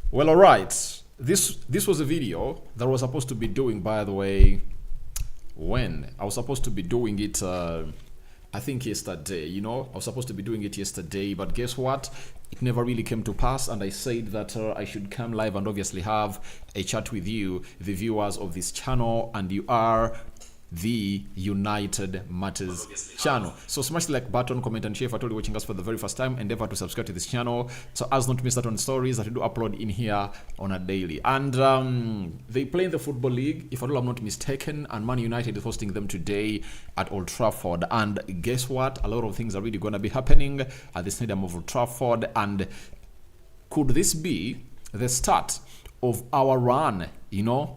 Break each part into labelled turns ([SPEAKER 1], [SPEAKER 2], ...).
[SPEAKER 1] Well, all right. This was a video that I was supposed to be doing, by the way. When I was supposed to be doing it, I think yesterday. I was supposed to be doing it yesterday, but guess what? It never really came to pass, and I said that I should come live and obviously have a chat with you, the viewers of this channel, and you are the United Matters channel. So smash the like button, comment and share if at all you're watching us for the very first time. Endeavor to subscribe to this channel so as not to miss out on stories that we do upload in here on a daily. And they play in the Football League, if at all I'm not mistaken, and Man United is hosting them today at Old Trafford. And guess what? A lot of things are really going to be happening at the stadium of Old Trafford. And could this be the start of our run,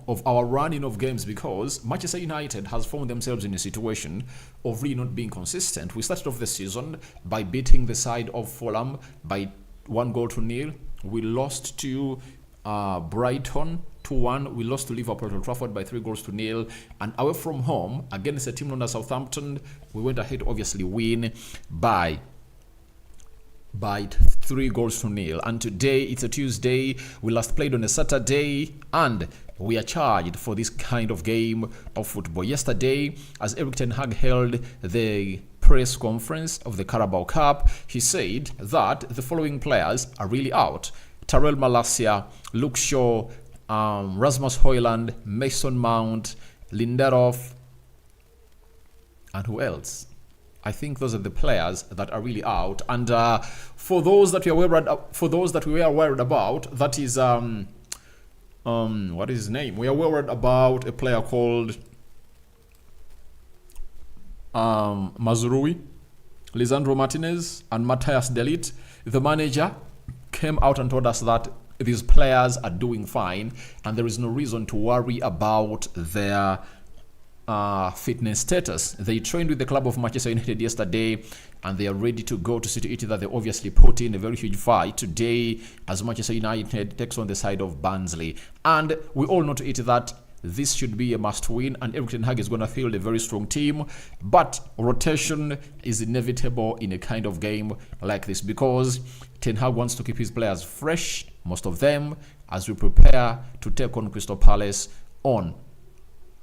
[SPEAKER 1] of our running of games? Because Manchester United has found themselves in a situation of really not being consistent. We started off the season by beating the side of Fulham by 1-0. We lost to Brighton 2-1. We lost to Liverpool at Old Trafford by 3-0. And away from home, against a team known as Southampton, we went ahead to obviously win by 3-0. And today it's a Tuesday. We last played on a Saturday, and we are charged for this kind of game of football. Yesterday, as Erik ten Hag held the press conference of the Carabao Cup, he said that the following players are really out: Tyrell Malacia, Luke Shaw, Rasmus Højlund, Mason Mount, Lindelof, and who else? I think those are the players that are really out. And for those that we were worried about, that is what is his name? We are worried about a player called Mazrui, Lisandro Martinez, and Matthias de Ligt. The manager came out and told us that these players are doing fine, and there is no reason to worry about their fitness status. They trained with the club of Manchester United yesterday, and they are ready to go to see to it that they obviously put in a very huge fight today as Manchester United takes on the side of Barnsley. And we all know to it that this should be a must win, and Erik ten Hag is going to field a very strong team. But rotation is inevitable in a kind of game like this, because ten Hag wants to keep his players fresh, most of them, as we prepare to take on Crystal Palace on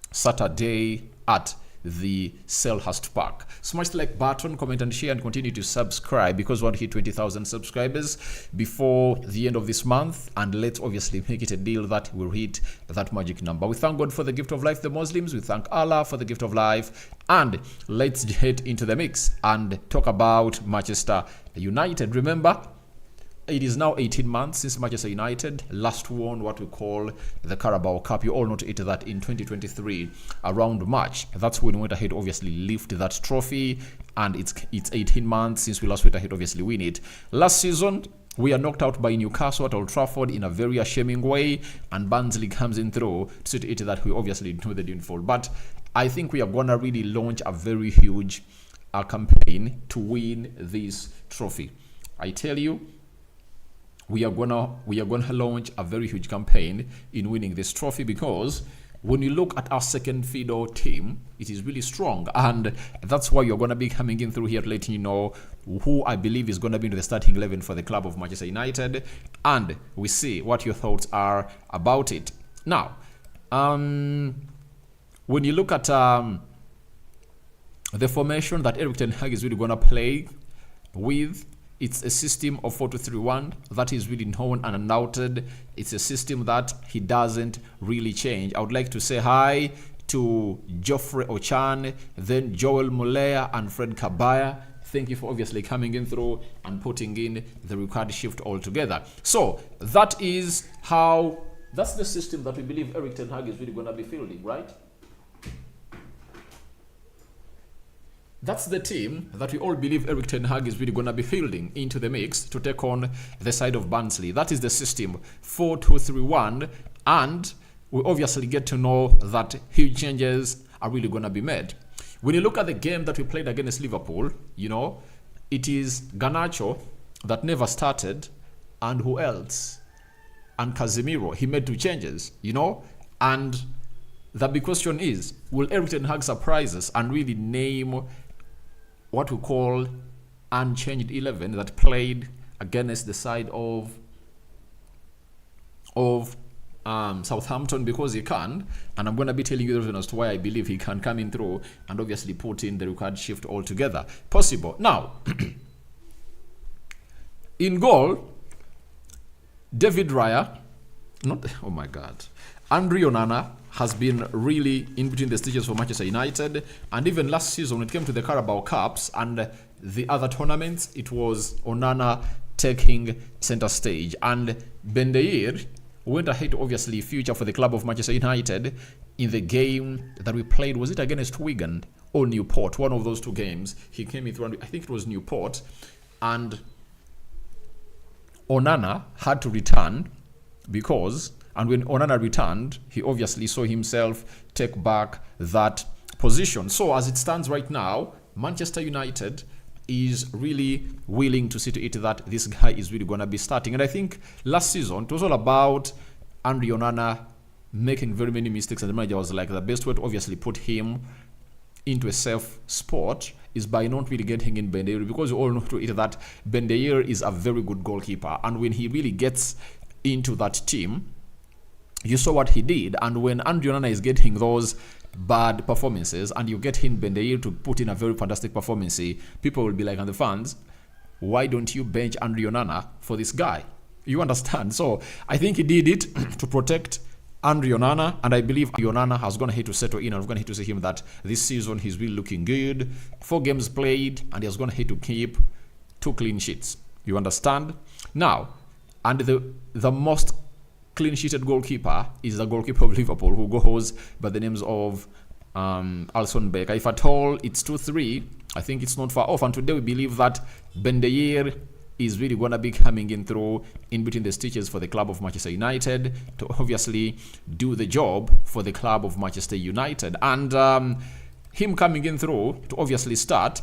[SPEAKER 1] Saturday at the Selhurst Park. Smash the like button, comment and share, and continue to subscribe, because we want to hit 20,000 subscribers before the end of this month, and let's obviously make it a deal that we'll hit that magic number. We thank God for the gift of life, the Muslims. We thank Allah for the gift of life, and let's head into the mix and talk about Manchester United. Remember, it is now 18 months since Manchester United last won what we call the Carabao Cup. You all know to it that in 2023, around March, that's when we went ahead obviously lift that trophy, and it's 18 months since we last went ahead obviously win it. Last season, we are knocked out by Newcastle at Old Trafford in a very ashaming way, and Barnsley comes in through to see to it that we obviously know they didn't fall. But I think we are going to really launch a very huge campaign to win this trophy. I tell you, we are gonna launch a very huge campaign in winning this trophy, because when you look at our second fiddle team, it is really strong, and that's why you're gonna be coming in through here to let you know who I believe is gonna be in the starting 11 for the club of Manchester United, and we see what your thoughts are about it. Now, when you look at the formation that Erik ten Hag is really gonna play with, it's a system of 4-2-3-1 that is really known and undoubted. It's a system that he doesn't really change. I would like to say hi to Geoffrey Ochan, then Joel Mulea and Fred Kabaya. Thank you for obviously coming in through and putting in the required shift altogether. So that's the system that we believe Erik ten Hag is really going to be fielding, right? That's the team that we all believe Erik ten Hag is really going to be fielding into the mix to take on the side of Barnsley. That is the system, 4-2-3-1, and we obviously get to know that huge changes are really going to be made. When you look at the game that we played against Liverpool, it is Garnacho that never started, and who else? And Casemiro. He made 2 changes, and the big question is, will Erik ten Hag surprise us and really name what we call unchanged 11 that played against the side of of Southampton because he can, and I'm going to be telling you the reason as to why I believe he can come in through and obviously put in the required shift altogether. Possible. Now, in goal, David Raya, oh my God, Andre Onana has been really in between the stages for Manchester United, and even last season when it came to the Carabao Cups and the other tournaments, it was Onana taking center stage, and Bendeir went ahead to obviously feature for the club of Manchester United in the game that we played. Was it against Wigan or Newport? One of those two games. He came in through, I think it was Newport, and Onana had to return and when Onana returned, he obviously saw himself take back that position. So as it stands right now, Manchester United is really willing to see to it that this guy is really going to be starting. And I think last season, it was all about Andre Onana making very many mistakes, and the manager was like, the best way to obviously put him into a safe spot is by not really getting in Bendeir, because you all know to it that Bendeir is a very good goalkeeper, and when he really gets into that team, you saw what he did. And when Andre Onana is getting those bad performances and you get in Bendeir to put in a very fantastic performance, people will be like, and the fans, why don't you bench Andre Onana for this guy? You understand? So I think he did it to protect Andre Onana, and I believe Onana has gone ahead to settle in, and we're going to see him that this season he's really looking good. 4 games played, and he has gone ahead to keep 2 clean sheets. You understand? Now, and the most clean-sheeted goalkeeper is the goalkeeper of Liverpool, who goes by the names of Alisson Becker. If at all it's 2-3, I think it's not far off. And today we believe that Bendeir is really going to be coming in through in between the stitches for the club of Manchester United to obviously do the job for the club of Manchester United. And him coming in through to obviously start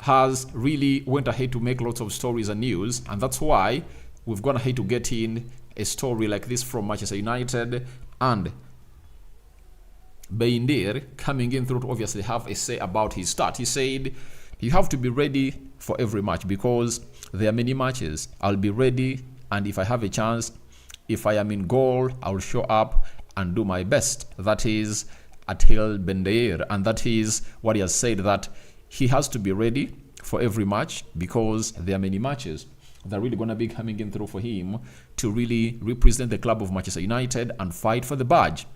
[SPEAKER 1] has really went ahead to make lots of stories and news, and that's why we've gone ahead to get in a story like this from Manchester United, and Bendeir coming in through to obviously have a say about his start. He said, you have to be ready for every match because there are many matches. I'll be ready, and if I have a chance, if I am in goal, I'll show up and do my best. That is Atel Bendeir, and that is what he has said, that he has to be ready for every match because there are many matches. They're really going to be coming in through for him to really represent the club of Manchester United and fight for the badge.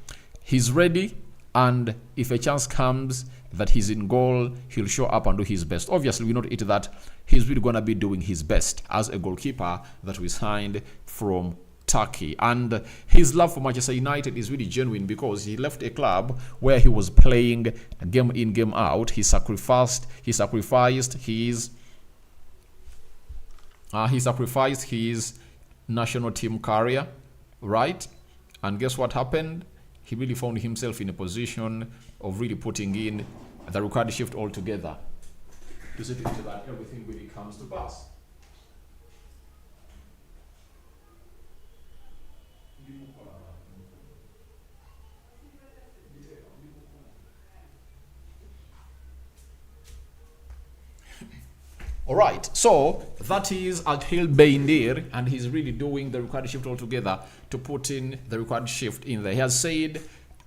[SPEAKER 1] He's ready, and if a chance comes that he's in goal, he'll show up and do his best. Obviously, we know it that he's really going to be doing his best as a goalkeeper that we signed from Turkey. And his love for Manchester United is really genuine because he left a club where he was playing game in, game out. He sacrificed his national team career, right? And guess what happened? He really found himself in a position of really putting in the required shift altogether to see to it that everything really comes to pass. All right, so that is Atel Bendeir, and he's really doing the required shift altogether to put in the required shift in there. He has said,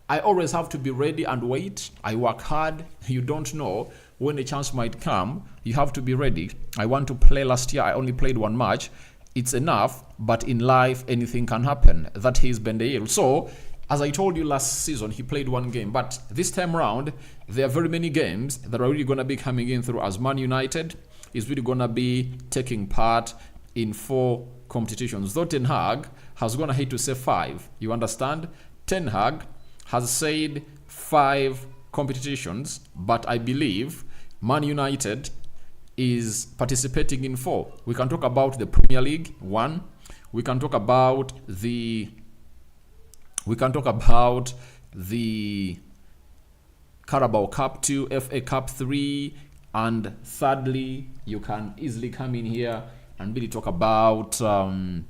[SPEAKER 1] I always have to be ready and wait. I work hard. You don't know when a chance might come. You have to be ready. I want to play. Last year, I only played 1 match. It's enough, but in life, anything can happen. That is Bendeir. So, as I told you last season, he played 1 game, but this time around, there are very many games that are really going to be coming in through as Man United is really going to be taking part in 4 competitions. Though Ten Hag has gone ahead to say 5. You understand? Ten Hag has said 5 competitions, but I believe Man United is participating in 4. We can talk about the Premier League, 1. We can talk about the Carabao Cup 2, FA Cup 3, and thirdly, you can easily come in here and really talk about the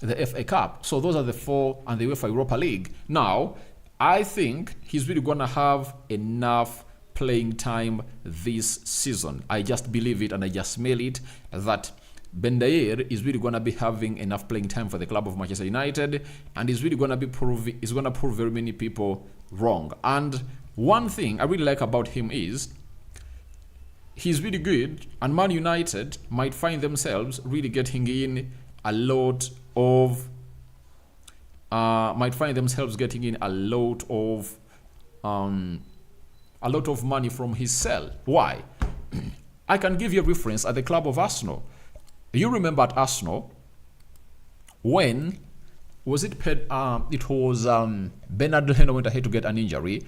[SPEAKER 1] FA Cup. So those are the 4, and the UEFA Europa League. Now, I think he's really going to have enough playing time this season. I just believe it, and I just smell it, that Ben Dayer is really going to be having enough playing time for the club of Manchester United, and is really going to prove very many people wrong. And one thing I really like about him is he's really good, and Man United might find themselves really getting in a lot of money from his sell. Why? I can give you a reference at the club of Arsenal. You remember at Arsenal when was it paid? It was Bernard Leno went ahead to get an injury.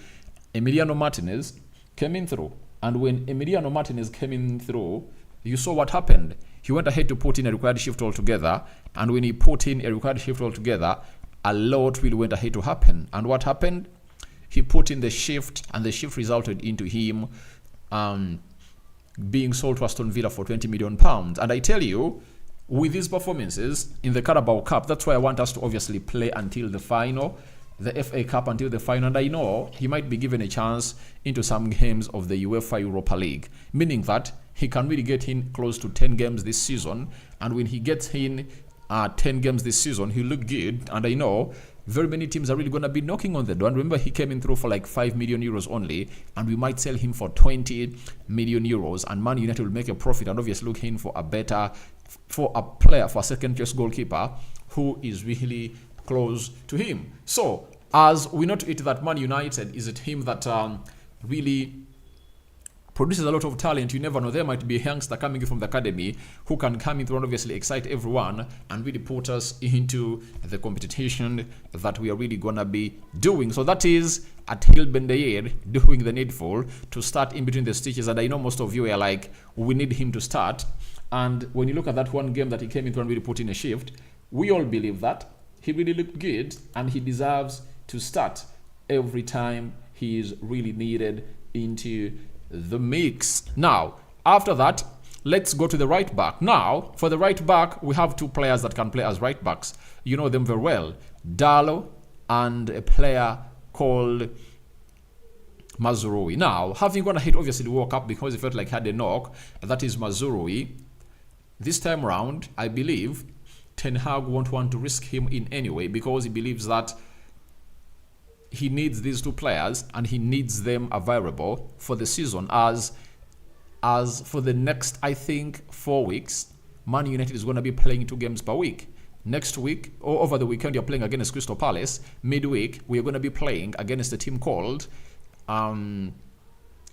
[SPEAKER 1] Emiliano Martinez came in through, and when Emiliano Martinez came in through, you saw what happened. He went ahead to put in a required shift altogether, and when he put in a required shift altogether, a lot really went ahead to happen. And what happened? He put in the shift, and the shift resulted into him being sold to Aston Villa for £20 million. And I tell you, with these performances in the Carabao Cup, that's why I want us to obviously play until the final, the FA Cup until the final. And I know he might be given a chance into some games of the UEFA Europa League, meaning that he can really get in close to 10 games this season. And when he gets in 10 games this season, he'll look good. And I know very many teams are really going to be knocking on the door. And remember, he came in through for like €5 million only, and we might sell him for €20 million, and Man United will make a profit and obviously looking for a second-choice goalkeeper who is really close to him. So, as we note it that Man United is a team that really produces a lot of talent. You never know, there might be a youngster coming in from the academy who can come in through and obviously excite everyone and really put us into the competition that we are really gonna be doing. So that is Atil Ben Dayer doing the needful to start in between the stitches. And I know most of you are like, we need him to start. And when you look at that one game that he came in through and really put in a shift, we all believe that he really looked good and he deserves to start every time he is really needed into the mix. Now, after that, let's go to the right back. Now, for the right back, we have two players that can play as right backs. You know them very well. Darlow and a player called Mazraoui. Now, having gone ahead, obviously woke up because he felt like he had a knock. That is Mazraoui. This time around, I believe Ten Hag won't want to risk him in any way because he believes that he needs these two players and he needs them available for the season. As for the next, I think, 4 weeks, Man United is going to be playing 2 games per week. Next week, or over the weekend, you're playing against Crystal Palace. Midweek, we're going to be playing against a team called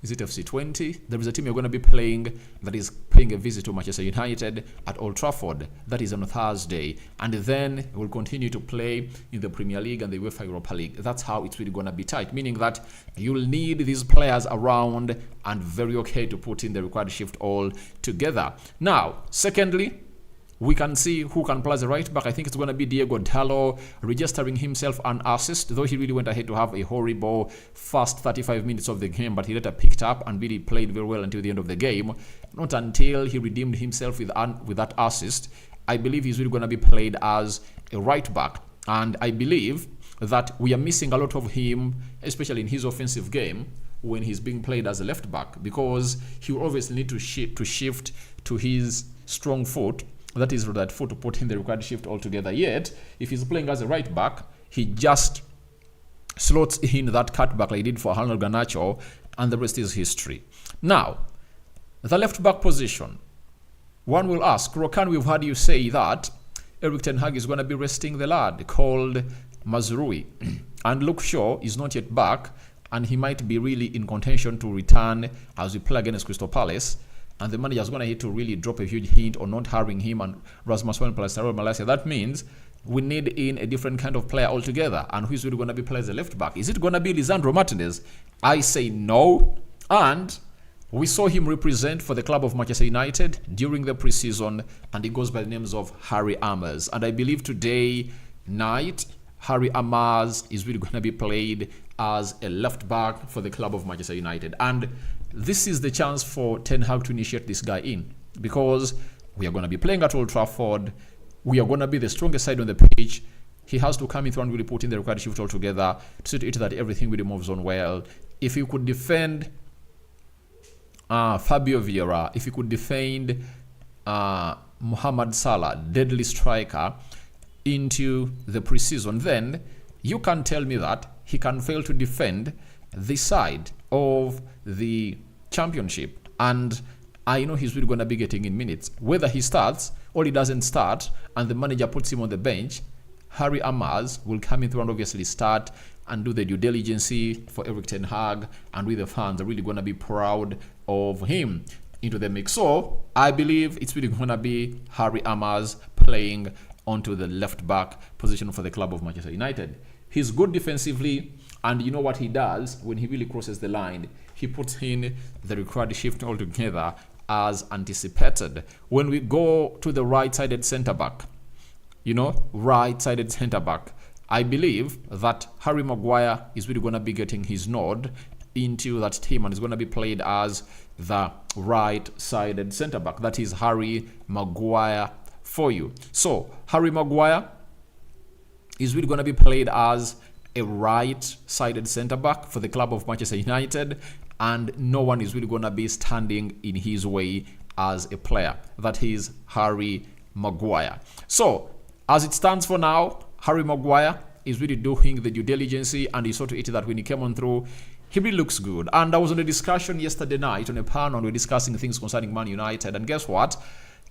[SPEAKER 1] is it FC20? There is a team you're going to be playing that is paying a visit to Manchester United at Old Trafford. That is on Thursday. And then we'll continue to play in the Premier League and the UEFA Europa League. That's how it's really going to be tight, meaning that you'll need these players around and very okay to put in the required shift all together. Now, secondly, we can see who can play as a right back. I think it's going to be Diego Dallo registering himself an assist, though he really went ahead to have a horrible first 35 minutes of the game, but he later picked up and really played very well until the end of the game. Not until he redeemed himself with that assist. I believe he's really going to be played as a right back, and I believe that we are missing a lot of him, especially in his offensive game, when he's being played as a left back, because he will obviously need to shift to his strong foot. That is that foot to put in the required shift altogether. Yet, if he's playing as a right back, he just slots in that cutback like he did for Arnold Garnacho, and the rest is history. Now, the left back position. One will ask, Rokan, we've heard you say that Erik Ten Hag is going to be resting the lad called Mazraoui. And Luke Shaw is not yet back, and he might be really in contention to return as we play against Crystal Palace. And the manager is going to have to really drop a huge hint on not hiring him and Rasmus Hojlund plus Tyrell Malacia. That means we need in a different kind of player altogether. And who's really going to be playing as a left back? Is it going to be Lisandro Martinez? I say no. And we saw him represent for the club of Manchester United during the preseason, and he goes by the names of Harry Amass. And I believe today night, Harry Amass is really going to be played as a left back for the club of Manchester United. And this is the chance for Ten Hag to initiate this guy in, because we are going to be playing at Old Trafford. We are going to be the strongest side on the pitch. He has to come in through and really put in the required shift altogether to see to it that everything really moves on well. If you could defend Fabio Vieira, if you could defend Mohamed Salah, deadly striker, into the preseason, then you can tell me that he can fail to defend the side of the championship. And I know he's really going to be getting in minutes. Whether he starts or he doesn't start and the manager puts him on the bench, Harry Amass will come in through and obviously start and do the due diligence for Erik ten Hag, and with the fans are really going to be proud of him into the mix. So I believe it's really going to be Harry Amass playing onto the left back position for the club of Manchester United. He's good defensively, and you know what he does when he really crosses the line? He puts in the required shift altogether as anticipated. When we go to the right-sided centre-back, right-sided centre-back, I believe that Harry Maguire is really going to be getting his nod into that team and is going to be played as the right-sided centre-back. That is Harry Maguire for you. So Harry Maguire is really going to be played as a right-sided centre-back for the club of Manchester United, and no one is really going to be standing in his way as a player. That is Harry Maguire. So as it stands for now, Harry Maguire is really doing the due diligence, and he saw to it that when he came on through, he really looks good. And I was on a discussion yesterday night on a panel, and we were discussing things concerning Man United, and guess what?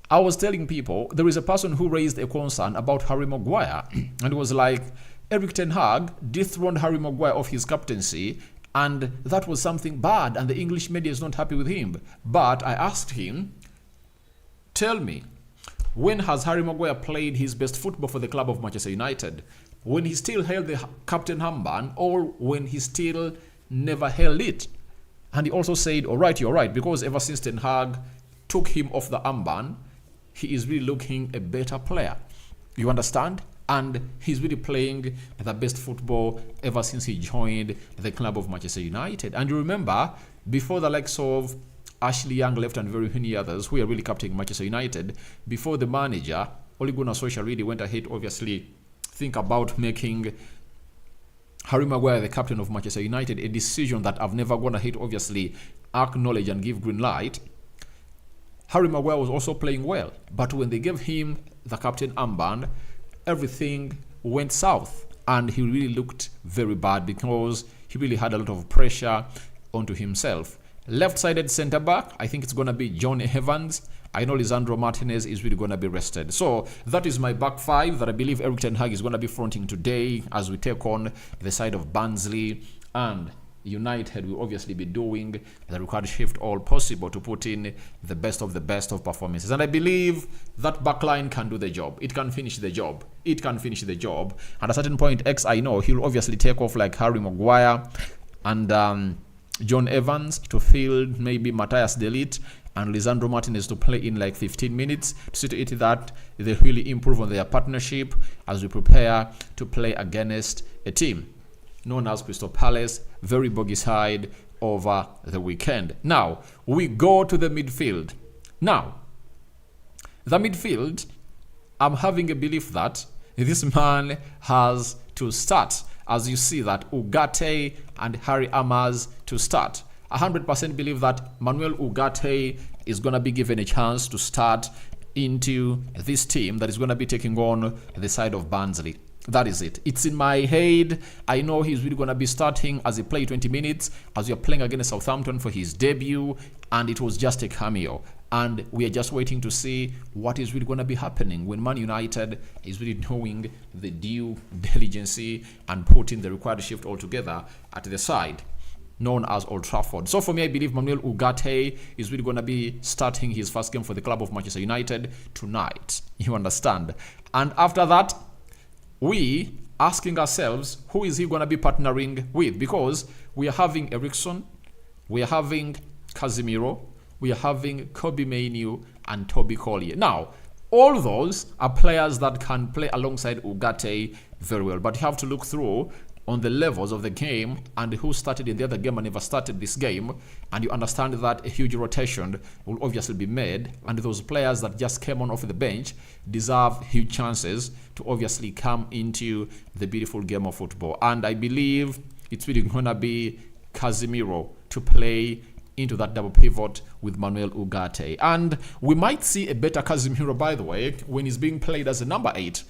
[SPEAKER 1] I was telling people there is a person who raised a concern about Harry Maguire, and it was like, Erik ten Hag dethroned Harry Maguire off his captaincy, and that was something bad, and the English media is not happy with him. But I asked him, tell me, when has Harry Maguire played his best football for the club of Manchester United? When he still held the captain armband, or when he still never held it? And he also said, all right, you're right, because ever since ten Hag took him off the armband, he is really looking a better player. You understand? And he's really playing the best football ever since he joined the club of Manchester United. And you remember, before the likes of Ashley Young left and very many others who are really captaining Manchester United, before the manager, Ole Gunnar Solskjaer really went ahead, obviously, think about making Harry Maguire the captain of Manchester United, a decision that I've never gone ahead, obviously, acknowledge and give green light. Harry Maguire was also playing well, but when they gave him the captain armband, everything went south, and he really looked very bad because he really had a lot of pressure onto himself. Left-sided centre-back, I think it's going to be John Evans. I know Lisandro Martinez is really going to be rested. So that is my back five that I believe Erik ten Hag is going to be fronting today as we take on the side of Barnsley, and United will obviously be doing the required shift all possible to put in the best of performances. And I believe that backline can do the job. It can finish the job. At a certain point, I know he'll obviously take off like Harry Maguire and John Evans to field maybe Matthias de Ligt and Lisandro Martinez to play in like 15 minutes to see to it that they really improve on their partnership as we prepare to play against a team known as Crystal Palace, very boggy side over the weekend. Now, we go to the midfield. Now, the midfield, I'm having a belief that this man has to start. As you see that Ugarte and Harry Amass to start. 100% believe that Manuel Ugarte is going to be given a chance to start into this team that is going to be taking on the side of Barnsley. That is it. It's in my head. I know he's really going to be starting as he played 20 minutes as we are playing against Southampton for his debut, and it was just a cameo. And we are just waiting to see what is really going to be happening when Man United is really doing the due diligence and putting the required shift altogether at the side known as Old Trafford. So for me, I believe Manuel Ugarte is really going to be starting his first game for the club of Manchester United tonight. You understand? And after that, we asking ourselves, who is he going to be partnering with? Because we are having Eriksen, we are having Casemiro, we are having Kobe Mainoo and Toby Collier. Now, all those are players that can play alongside Ugarte very well, but you have to look through on the levels of the game and who started in the other game and never started this game, and you understand that a huge rotation will obviously be made, and those players that just came on off the bench deserve huge chances to obviously come into the beautiful game of football. And I believe it's really going to be Casemiro to play into that double pivot with Manuel Ugarte. And we might see a better Casemiro, by the way, when he's being played as a number 8.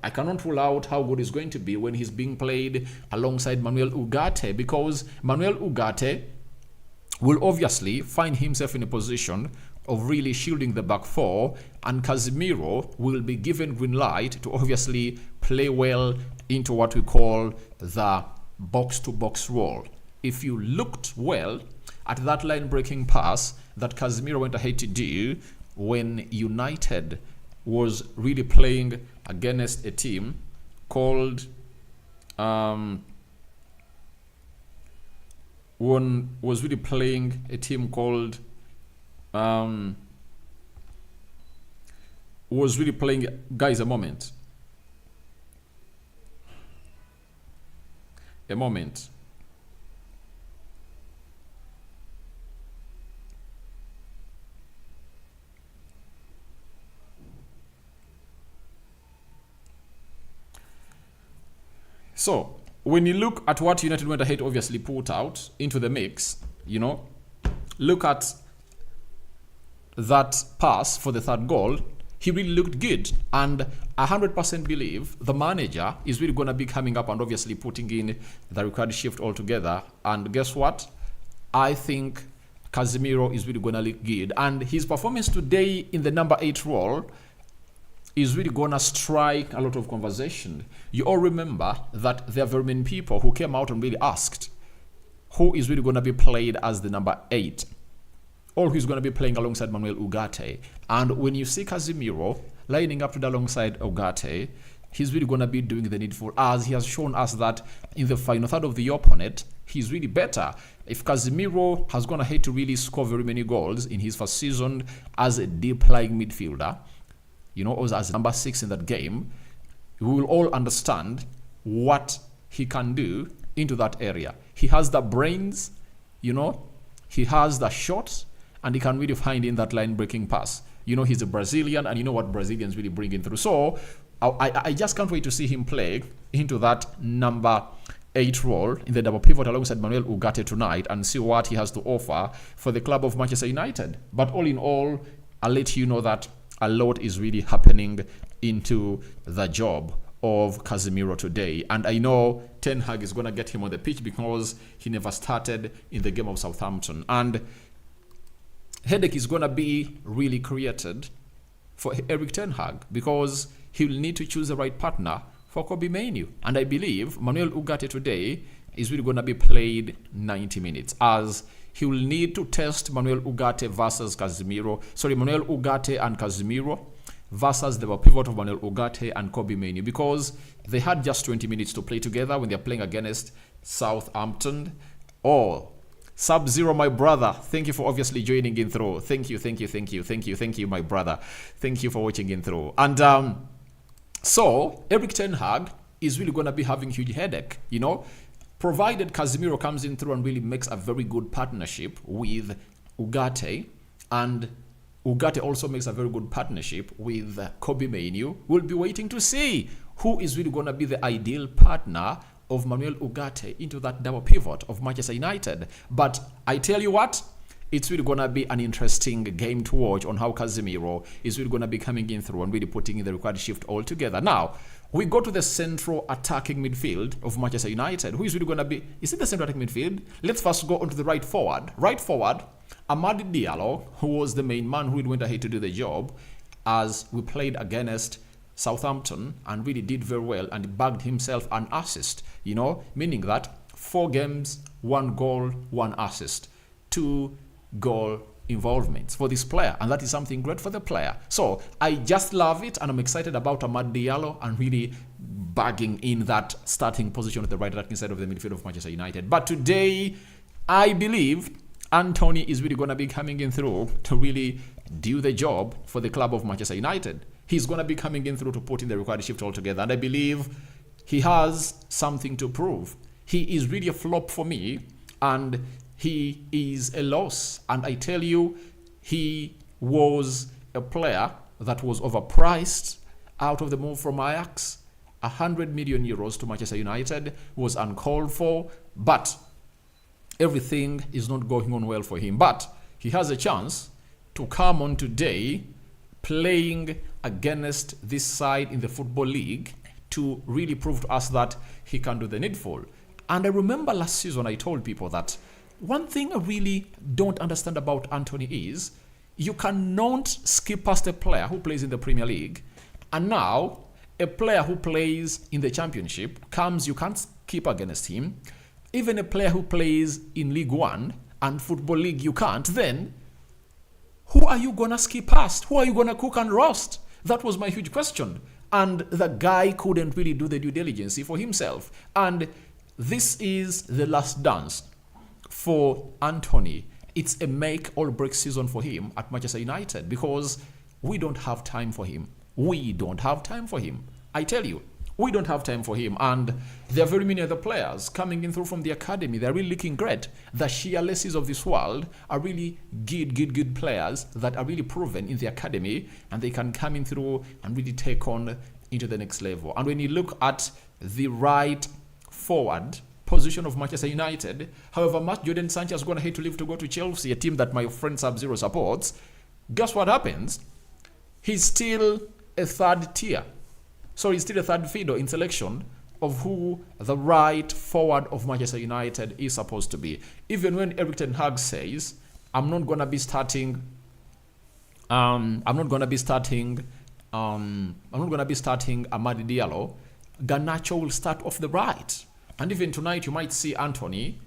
[SPEAKER 1] I cannot rule out how good he's going to be when he's being played alongside Manuel Ugarte, because Manuel Ugarte will obviously find himself in a position of really shielding the back four, and Casemiro will be given green light to obviously play well into what we call the box-to-box role. If you looked well at that line-breaking pass that Casemiro went ahead to do when United was really playing against a team called was really playing a team called guys, a moment. So when you look at what United went ahead to obviously put out into the mix, look at that pass for the third goal. He really looked good, and 100% believe the manager is really going to be coming up and obviously putting in the required shift altogether. And guess what? I think Casemiro is really going to look good, and his performance today in the number 8 role is really going to strike a lot of conversation. You all remember that there are very many people who came out and really asked who is really going to be played as the number 8, or who's going to be playing alongside Manuel Ugarte. And when you see Casemiro lining up to the alongside Ugarte, he's really going to be doing the needful, as he has shown us that in the final third of the opponent, he's really better. If Casemiro has gone ahead to really score very many goals in his first season as a deep-lying midfielder, or as number 6 in that game, we will all understand what he can do into that area. He has the brains, he has the shots, and he can really find in that line-breaking pass. He's a Brazilian, and you know what Brazilians really bring in through. So I just can't wait to see him play into that number 8 role in the double pivot alongside Manuel Ugarte tonight, and see what he has to offer for the club of Manchester United. But all in all, I'll let you know that a lot is really happening into the job of Casemiro today. And I know Ten Hag is going to get him on the pitch because he never started in the game of Southampton. And headache is going to be really created for Erik Ten Hag, because he will need to choose the right partner for Kobe Mainoo. And I believe Manuel Ugarte today is really going to be played 90 minutes, as he will need to test Manuel Ugarte versus Casemiro. Manuel Ugarte and Casemiro versus the pivot of Manuel Ugarte and Kobe Mainoo, because they had just 20 minutes to play together when they're playing against Southampton. Sub-Zero, my brother, thank you for obviously joining in through. Thank you, my brother. Thank you for watching in through. And so Erik Ten Hag is really going to be having huge headache, provided Casemiro comes in through and really makes a very good partnership with Ugarte, and Ugarte also makes a very good partnership with Kobe Mainoo. We'll be waiting to see who is really going to be the ideal partner of Manuel Ugarte into that double pivot of Manchester United. But I tell you what, it's really going to be an interesting game to watch on how Casemiro is really going to be coming in through and really putting in the required shift altogether. Now, we go to the central attacking midfield of Manchester United. Who is really going to be? Is it the central attacking midfield? Let's first go on to the right forward. Right forward, Amad Diallo, who was the main man who went ahead to do the job as we played against Southampton and really did very well and bagged himself an assist, meaning that 4 games, 1 goal, 1 assist, 2 goal involvements for this player, and that is something great for the player. So I just love it, and I'm excited about Amad Diallo and really bagging in that starting position at the right attacking side of the midfield of Manchester United. But today, I believe Anthony is really going to be coming in through to really do the job for the club of Manchester United. He's going to be coming in through to put in the required shift altogether, and I believe he has something to prove. He is really a flop for me, and he is a loss. And I tell you, he was a player that was overpriced out of the move from Ajax. 100 million euros to Manchester United was uncalled for, but everything is not going on well for him. But he has a chance to come on today playing against this side in the Football League to really prove to us that he can do the needful. And I remember last season I told people that one thing I really don't understand about Anthony is you cannot skip past a player who plays in the Premier League, and now a player who plays in the Championship comes, you can't skip against him. Even a player who plays in League One and Football League, you can't. Then who are you going to skip past? Who are you going to cook and roast? That was my huge question. And the guy couldn't really do the due diligence for himself. And this is the last dance for Anthony. It's a make or break season for him at Manchester United because we don't have time for him. We don't have time for him. I tell you, we don't have time for him. And there are very many other players coming in through from the academy. They're really looking great. The Shearlesses of this world are really good players that are really proven in the academy, and they can come in through and really take on into the next level. And when you look at the right forward position of Manchester United, however much Jadon Sancho is going to hate to leave to go to Chelsea, a team that my friend Sub-Zero supports, guess what happens? He's still a third tier. So he's still a third fiddle in selection of who the right forward of Manchester United is supposed to be. Even when Erik ten Hag says, I'm not going to be starting Amadi Diallo, Garnacho will start off the right. And even tonight, you might see Anthony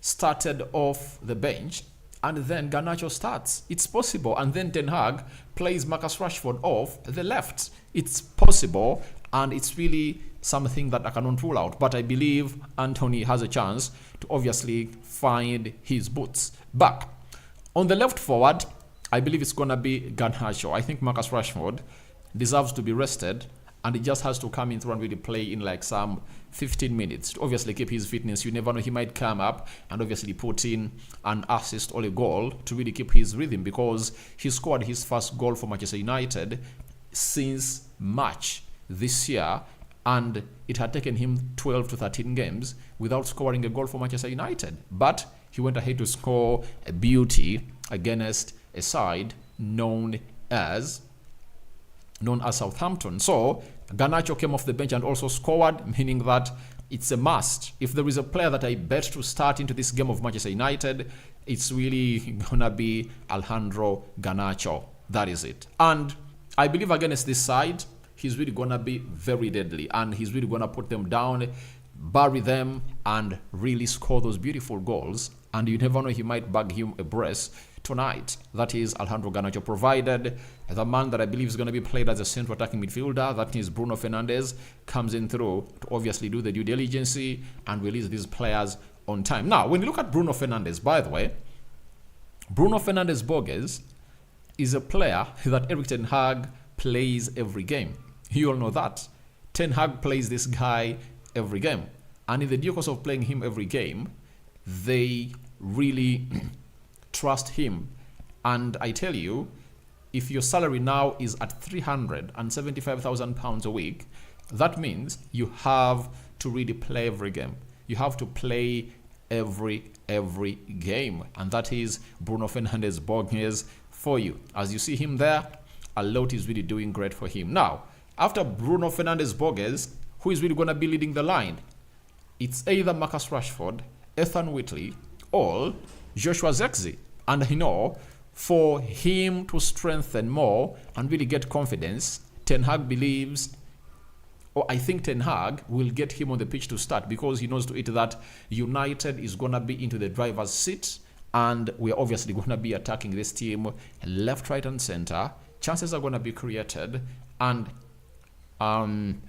[SPEAKER 1] started off the bench and then Garnacho starts. It's possible. And then Ten Hag plays Marcus Rashford off the left. It's possible, and it's really something that I cannot rule out. But I believe Anthony has a chance to obviously find his boots back. On the left forward, I believe it's going to be Garnacho. I think Marcus Rashford deserves to be rested, and he just has to come in through and really play in like some 15 minutes to obviously keep his fitness. You never know, he might come up and obviously put in an assist or a goal to really keep his rhythm, because he scored his first goal for Manchester United since March this year, and it had taken him 12 to 13 games without scoring a goal for Manchester United. But he went ahead to score a beauty against a side known as Southampton. So Garnacho came off the bench and also scored, meaning that it's a must. If there is a player that I bet to start into this game of Manchester United, it's really gonna be Alejandro Garnacho. That is it. And I believe against this side, he's really gonna be very deadly, and he's really gonna put them down, bury them, and really score those beautiful goals. And you never know, he might bag him a brace tonight. That is Alejandro Garnacho, provided the man that I believe is going to be played as a central attacking midfielder, that is Bruno Fernandes, comes in through to obviously do the due diligence and release these players on time. Now, when you look at Bruno Fernandes, by the way, Bruno Fernandes Borges is a player that Erik ten Hag plays every game. You all know that. Ten Hag plays this guy every game. And in the due course of playing him every game, they really trust him. And I tell you, if your salary now is at £375,000 a week, that means you have to really play every game. You have to play every game. And that is Bruno Fernandes Borges for you. As you see him there, a lot is really doing great for him. Now, after Bruno Fernandes Borges, who is really going to be leading the line? It's either Marcus Rashford, Ethan Whitley, or Joshua Zirkzee. And I know for him to strengthen more and really get confidence, Ten Hag believes, or I think Ten Hag will get him on the pitch to start, because he knows to it that United is going to be into the driver's seat, and we're obviously going to be attacking this team left, right, and center. Chances are going to be created, and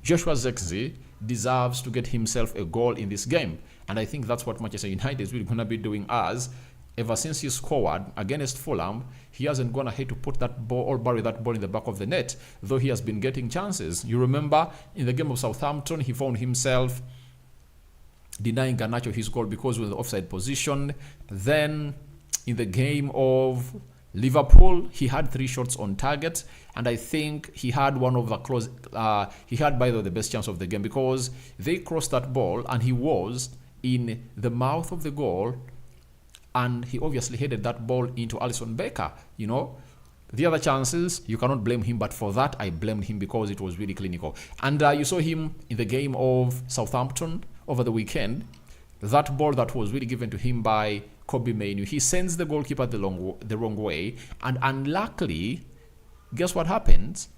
[SPEAKER 1] Joshua Zirkzee deserves to get himself a goal in this game. And I think that's what Manchester United is really going to be doing, as ever since he scored against Fulham, he hasn't gone ahead to put that ball or bury that ball in the back of the net, though he has been getting chances. You remember in the game of Southampton, he found himself denying Garnacho his goal because he was in the offside position. Then in the game of Liverpool, he had 3 shots on target, and I think he had one of the close. He had, by the way, the best chance of the game, because they crossed that ball and he was in the mouth of the goal and he obviously headed that ball into Alisson Becker, you know. The other chances, you cannot blame him, but for that, I blamed him because it was really clinical. And you saw him in the game of Southampton over the weekend. That ball that was really given to him by Kobbie Mainoo, he sends the goalkeeper the wrong way, and unluckily, guess what happens?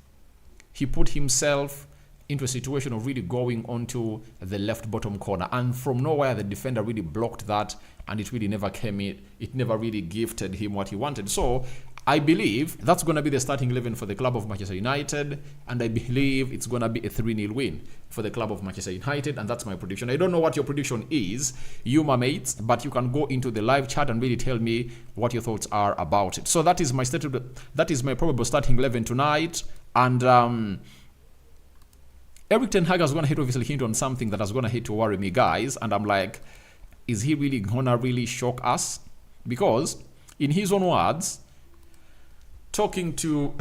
[SPEAKER 1] He put himself into a situation of really going onto the left bottom corner, and from nowhere the defender really blocked that, and it really never came in. It never really gifted him what he wanted. So I believe that's going to be the starting 11 for the club of Manchester United, and I believe it's going to be a 3-0 win for the club of Manchester United, and that's my prediction. I don't know what your prediction is, you my mates, but you can go into the live chat and really tell me what your thoughts are about it. So that is my probable starting 11 tonight, and Erik ten Hag is going to obviously hint on something that is going to hit to worry me, guys, and I'm like, is he really going to really shock us? Because in his own words, talking to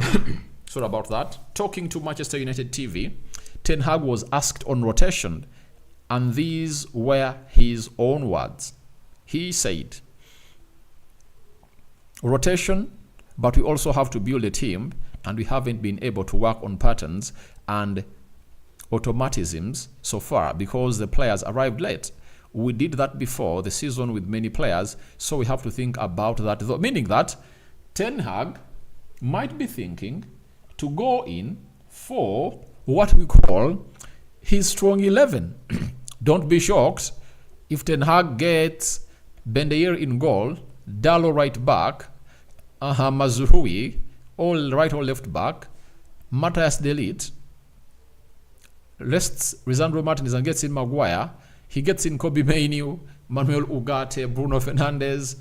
[SPEAKER 1] Manchester United TV, Ten Hag was asked on rotation, and these were his own words. He said, rotation, but we also have to build a team, and we haven't been able to work on patterns and automatisms so far because the players arrived late. We did that before the season with many players, so we have to think about that, meaning that Ten Hag might be thinking to go in for what we call his strong 11. Don't be shocked if Ten Hag gets Bendeir in goal, Dalot right back, Mazrui all right or left back, Matthias de Ligt, rests Lisandro Martinez and gets in Maguire. He gets in Kobbie Mainoo, Manuel Ugarte, Bruno Fernandes,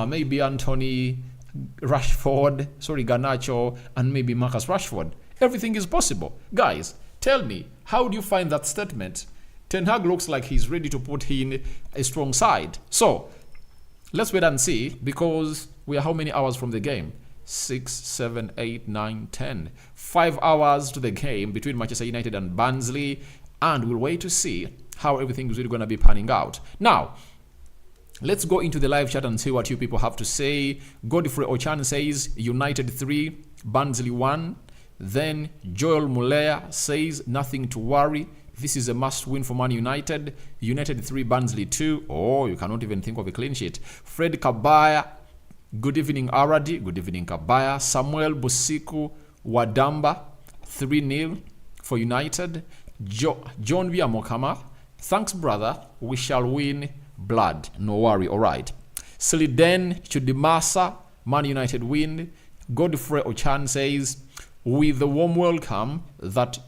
[SPEAKER 1] maybe Anthony Garnacho, and maybe Marcus Rashford. Everything is possible. Guys, tell me, how do you find that statement? Ten Hag looks like he's ready to put in a strong side. So, let's wait and see, because we are how many hours from the game? 6, 7, 8, 9, 10. 5 hours to the game between Manchester United and Barnsley, and we'll wait to see how everything is really going to be panning out. Now, let's go into the live chat and see what you people have to say. Godfrey Ochan says United 3, Barnsley 1. Then Joel Muller says nothing to worry. This is a must win for Man United. United 3, Barnsley 2. Oh, you cannot even think of a clean sheet. Fred Kabaya, good evening Aradi. Good evening Kabaya. Samuel Busiku Wadamba, 3-0 for United. John Viamokama, thanks brother, we shall win blood, no worry, alright. Sliden Chudimasa, Man United win. Godfrey Ochan says, with the warm welcome that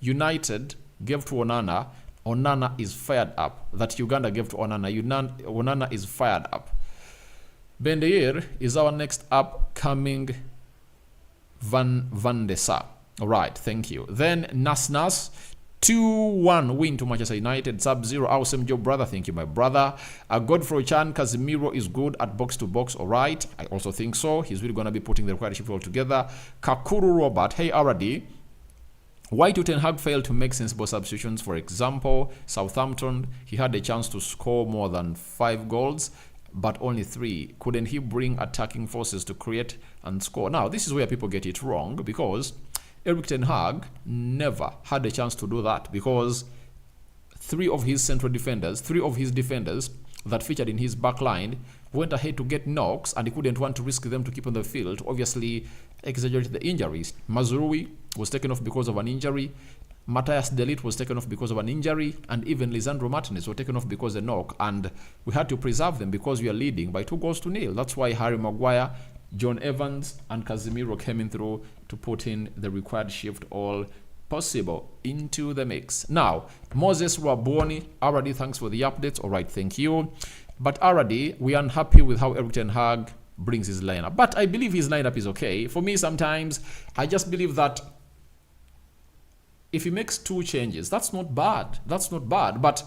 [SPEAKER 1] United gave to Onana, Onana is fired up. That Uganda gave to Onana, Onana is fired up. Bendeir is our next upcoming Van de Sar. Alright, thank you. Then Nas 2-1 win to Manchester United. Sub-0, awesome job, brother. Thank you, my brother. Godfrey Chan, Casemiro is good at box-to-box. All right, I also think so. He's really going to be putting the required shift all together. Kakuru Robert, hey, RD. Why do Ten Hag fail to make sensible substitutions? For example, Southampton, he had a chance to score more than 5 goals, but only 3. Couldn't he bring attacking forces to create and score? Now, this is where people get it wrong, because Erik ten Hag never had a chance to do that, because 3 of his defenders that featured in his back line went ahead to get knocks, and he couldn't want to risk them to keep on the field, obviously exaggerate the injuries. Mazrui was taken off because of an injury. Matthias de Ligt was taken off because of an injury, and even Lisandro Martinez was taken off because of a knock, and we had to preserve them because we are leading by 2-0. That's why Harry Maguire, John Evans, and Casemiro came in through to put in the required shift all possible into the mix. Now, Moses Waboni, Aradi, thanks for the updates. All right, thank you. But Aradi, we are unhappy with how Erik ten Hag brings his lineup. But I believe his lineup is okay. For me, sometimes, I just believe that if he makes 2 changes, that's not bad. That's not bad. But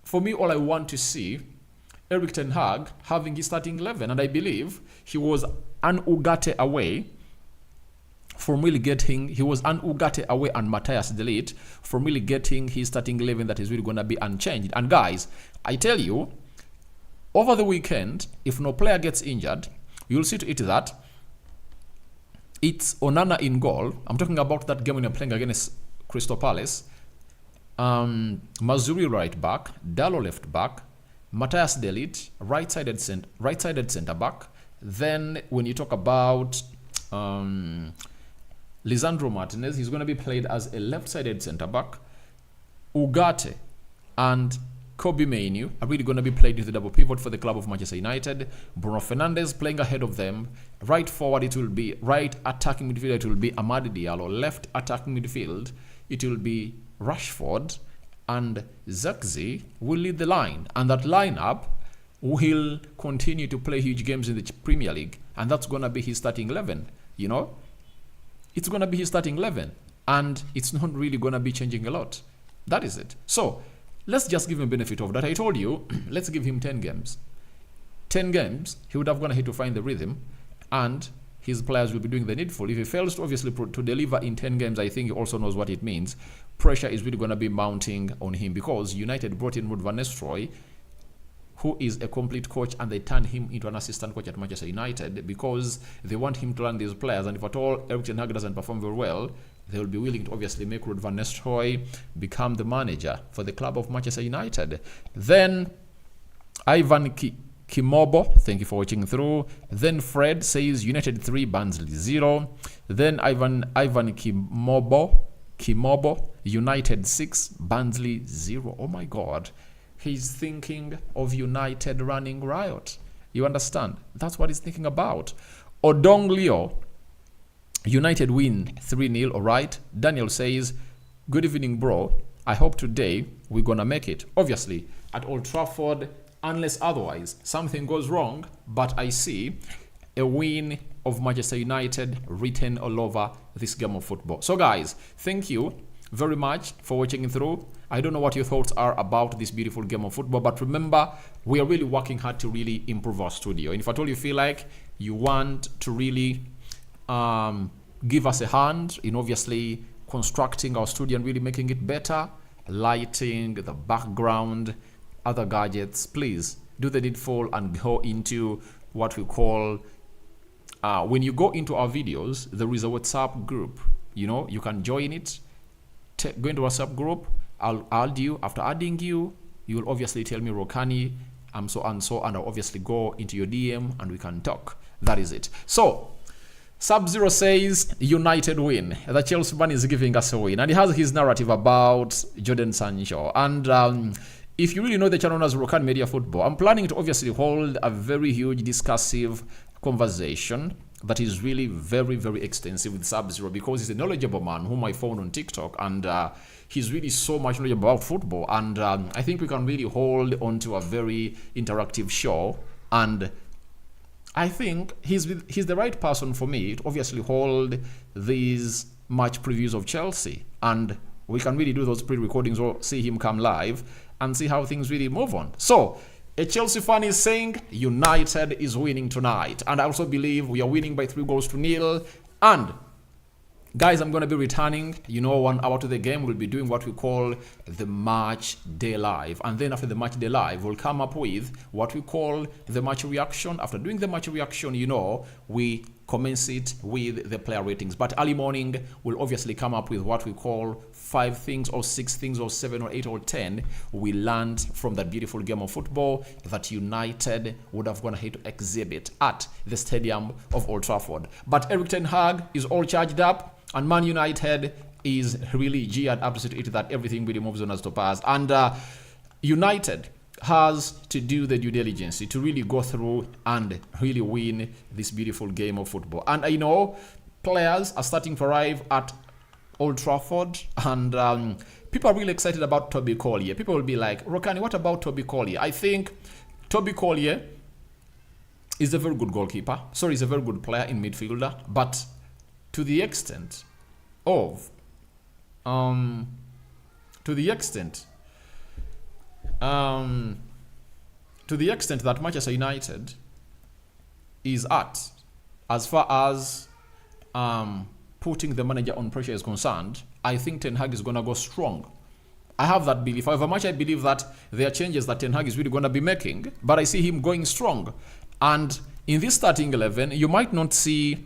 [SPEAKER 1] for me, all I want to see, Erik ten Hag having his starting 11. And I believe he was an Ugarte away from really getting, and Matthias de Ligt from really getting his starting 11 that is really going to be unchanged. And guys, I tell you, Over the weekend, if no player gets injured, you'll see to it that it's Onana in goal. I'm talking about that game when you're playing against Crystal Palace. Mazuri right back, Dallo left back, Matthias de Ligt right-sided center back. Then when you talk about Lisandro Martinez, he's going to be played as a left-sided center back. Ugarte and Kobe Mainoo are really going to be played with the double pivot for the club of Manchester United. Bruno Fernandes playing ahead of them. Right forward, it will be right attacking midfield. It will be Amad Diallo. Left attacking midfield, it will be Rashford, and Zirkzee will lead the line. And that lineup will continue to play huge games in the Premier League. And that's going to be his starting 11, you know. It's going to be his starting 11. And it's not really going to be changing a lot. That is it. So, let's just give him benefit of that. I told you, let's give him 10 games. 10 games, he would have gone ahead to find the rhythm. And his players will be doing the needful. If he fails to obviously to deliver in 10 games, I think he also knows what it means. Pressure is really going to be mounting on him because United brought in Ruud van Nistelrooy, who is a complete coach, and they turned him into an assistant coach at Manchester United because they want him to learn these players. And if at all Erik ten Hag doesn't perform very well, they will be willing to obviously make Ruud van Nistelrooy become the manager for the club of Manchester United. Then Ivan Kimobo, thank you for watching through. Then Fred says United 3, Barnsley 0. Then Ivan Kimobo, United 6, Barnsley 0. Oh my God. He's thinking of United running riot. You understand? That's what he's thinking about. Odong Leo, United win 3-0, all right? Daniel says, good evening, bro. I hope today we're going to make it. Obviously, at Old Trafford, unless otherwise something goes wrong, but I see a win of Manchester United written all over this game of football. So, guys, thank you very much for watching through. I don't know what your thoughts are about this beautiful game of football, but remember, we are really working hard to really improve our studio. And if at all you feel like you want to really give us a hand in obviously constructing our studio and really making it better, lighting, the background, other gadgets, please do the needful and go into what we call, when you go into our videos, there is a WhatsApp group. You know, you can join it. Go into WhatsApp group. I'll add you. After adding you, you will obviously tell me, Rokani, I'm so and so, and I'll obviously go into your DM and we can talk. That is it. So, Sub-Zero says United win. The Chelsea man is giving us a win, and he has his narrative about Jordan Sancho. And if you really know the channel as Rokan Media Football, I'm planning to obviously hold a very huge discussive conversation that is really very, very extensive with Sub-Zero because he's a knowledgeable man whom I found on TikTok, and he's really so much knowledgeable about football. And I think we can really hold on to a very interactive show, and I think he's the right person for me to obviously hold these match previews of Chelsea, and we can really do those pre-recordings or see him come live and see how things really move on. So, a Chelsea fan is saying United is winning tonight, and I also believe we are winning by 3-0. And guys, I'm going to be returning, 1 hour to the game. We'll be doing what we call the match day live. And then after the match day live, we'll come up with what we call the match reaction. After doing the match reaction, we commence it with the player ratings. But early morning, we'll obviously come up with what we call 5 things or 6 things or 7 or 8 or 10 we learned from that beautiful game of football that United would have gone ahead to exhibit at the stadium of Old Trafford. But Erik ten Hag is all charged up, and Man United is really geared up to it that everything really moves on as to pass. And United has to do the due diligence to really go through and really win this beautiful game of football. And I know players are starting to arrive at Old Trafford, and people are really excited about Toby Collier. People will be like, Rokani, what about Toby Collier? I think Toby Collier is a very good goalkeeper. Sorry, he's a very good player in midfielder, but to the extent of that Manchester United is at, as far as putting the manager on pressure is concerned, I think Ten Hag is going to go strong. I have that belief. However much I believe that there are changes that Ten Hag is really going to be making, but I see him going strong. And in this starting 11, you might not see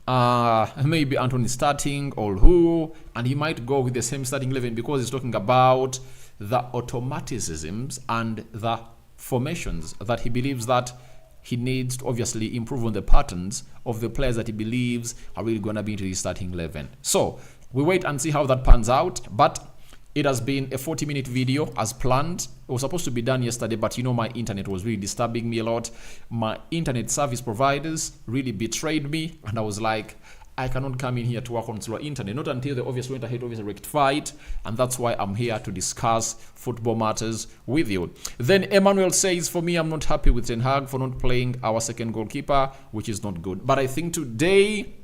[SPEAKER 1] maybe Anthony starting or who, and he might go with the same starting 11 because he's talking about the automaticisms and the formations that he believes that he needs to obviously improve on the patterns of the players that he believes are really going to be into his starting 11. So we wait and see how that pans out. But it has been a 40-minute video as planned. It was supposed to be done yesterday, but my internet was really disturbing me a lot. My internet service providers really betrayed me, and I was like, I cannot come in here to work on slow internet, not until the obvious went ahead, obviously rectified, and that's why I'm here to discuss football matters with you. Then Emmanuel says, for me, I'm not happy with Ten Hag for not playing our second goalkeeper, which is not good. But I think today,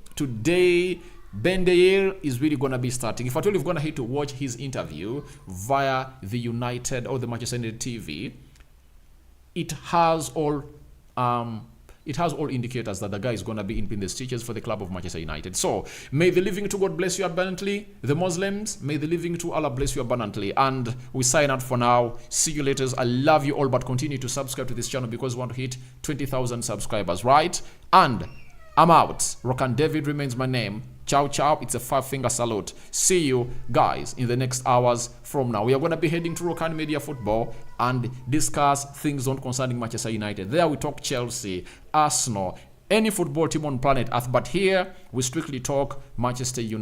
[SPEAKER 1] Ben Dayer is really going to be starting. If at all you've gone ahead to watch his interview via the United or the Manchester United TV, it has all indicators that the guy is going to be in the stitches for the club of Manchester United. So, may the living to God bless you abundantly. The Muslims, may the living to Allah bless you abundantly. And we sign out for now. See you later. I love you all, but continue to subscribe to this channel because we want to hit 20,000 subscribers, right? And I'm out. Rokan David remains my name. Ciao, ciao. It's a 5-finger salute. See you guys in the next hours from now. We are going to be heading to Rokan Media Football and discuss things on concerning Manchester United. There we talk Chelsea, Arsenal, any football team on planet Earth. But here we strictly talk Manchester United.